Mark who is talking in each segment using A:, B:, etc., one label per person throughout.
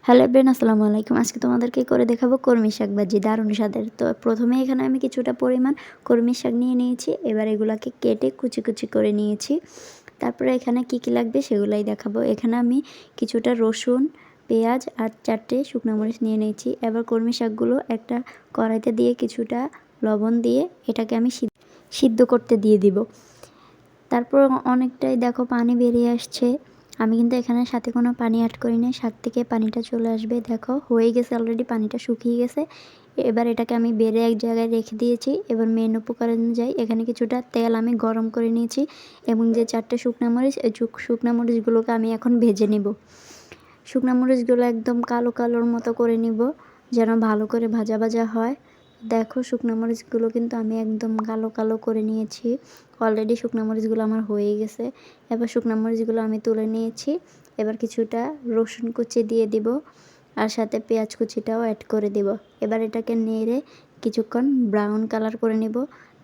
A: Hello everyone, আসসালামু আলাইকুম। আজকে তোমাদেরকে করে দেখাবো কলমি শাক ভাজি, দারুণ স্বাদের। তো প্রথমে এখানে আমি কিছুটা পরিমাণ কলমি শাক নিয়ে নিয়েছি। এবার এগুলাকে কেটে কুচি কুচি করে নিয়েছি। তারপরে এখানে কি লাগবে সেগুলাই দেখাবো। এখানে আমি কিছুটা রসুন, পেঁয়াজ আর 4টে শুকনো মরিচ নিয়ে নিয়েছি। এবার কলমি শাকগুলো একটা কড়াইতে দিয়ে কিছুটা লবণ দিয়ে এটাকে আমি সিদ্ধ করতে দিয়ে দিব। তারপর অনেকটাই দেখো পানি বেরিয়ে আসছে। আমি কিন্তু এখানে সাথে কোনো পানি অ্যাড করিনি, শাক থেকে পানিটা চলে আসবে। দেখো হয়ে গেছে, অলরেডি পানিটা শুকিয়ে গেছে। এবার এটাকে আমি বেড়ে এক জায়গায় রেখে দিয়েছি। এবার মেন উপকরণ অনুযায়ী এখানে কিছুটা তেল আমি গরম করে নিয়েছি এবং যে 4টে শুকনো মরিচ, এই শুকনো মরিচগুলোকে আমি এখন ভেজে নিব। শুকনো মরিচগুলো একদম কালো কালোর মতো করে নিব, যেন ভালো করে ভাজা ভাজা হয়। দেখো শুকনো মরিচগুলো কিন্তু আমি একদম কালো কালো করে নিয়েছি। অলরেডি শুকনো মরিচগুলো আমার হয়ে গেছে। এবার শুকনো মরিচগুলো আমি তুলে নিয়েছি। এবার কিছুটা রসুন কুচি দিয়ে দিব আর সাথে পেঁয়াজ কুচিটাও অ্যাড করে দিব। এবার এটাকে নেড়ে কিছুক্ষণ ব্রাউন কালার করে নিব।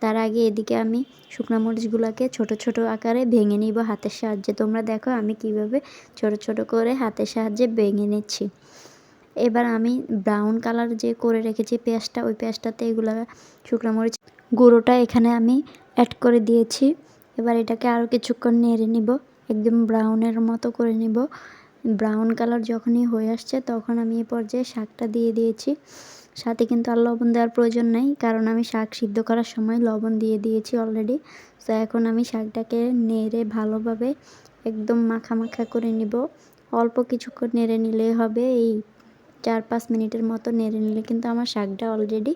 A: তার আগে এদিকে আমি শুকনো মরিচগুলোকে ছোট ছোট আকারে ভেঙে নিব হাতের সাহায্যে। তোমরা দেখো আমি কিভাবে ছোট ছোট করে হাতের সাহায্যে ভেঙে নিচ্ছি। এবার আমি ব্রাউন কালার যে করে রেখেছি পেঁয়াজটা, ওই পেঁয়াজটাতে এগুলো শুকনো মরিচ গুঁড়োটা এখানে আমি অ্যাড করে দিয়েছি। এবার এটাকে আরও কিছুক্ষণ নেড়ে নিব, একদম ব্রাউনের মতো করে নিব। ব্রাউন কালার যখনই হয়ে আসছে তখন আমি এই পর্যায়ে শাকটা দিয়ে দিয়েছি। সাথে কিন্তু আর লবণ দেওয়ার প্রয়োজন নেই, কারণ আমি শাক সিদ্ধ করার সময় লবণ দিয়ে দিয়েছি অলরেডি। তো এখন আমি শাকটাকে নেড়ে ভালোভাবে একদম মাখা মাখা করে নিব। অল্প কিছুক্ষণ নেড়ে নিলেই হবে। এই 4-5 মিনিটের মতো নেড়ে নিলে কিন্তু আমার শাকটা অলরেডি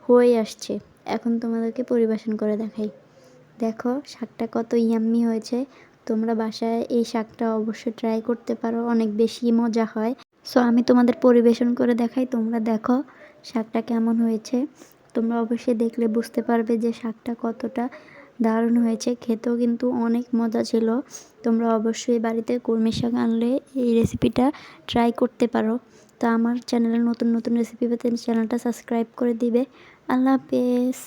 A: হয়ে আসছে। এখন তোমাদেরকে পরিবেশন করে দেখাই। দেখো শাকটা কত ইয়াম্মি হয়েছে। তোমরা বাসায় এই শাকটা অবশ্যই ট্রাই করতে পারো, অনেক বেশি মজা হয়। সো আমি তোমাদের পরিবেশন করে দেখাই, তোমরা দেখো শাকটা কেমন হয়েছে। তোমরা অবশ্যই দেখলে বুঝতে পারবে যে শাকটা কতটা দারুণ হয়েছে। খেতেও কিন্তু অনেক মজা ছিল। তোমরা অবশ্যই বাড়িতে কলমি শাক আনলে এই রেসিপিটা ট্রাই করতে পারো। তো আমার চ্যানেলে নতুন নতুন রেসিপি পেতে চ্যানেলটা সাবস্ক্রাইব করে দিবে। আল্লাহ হাফেজ।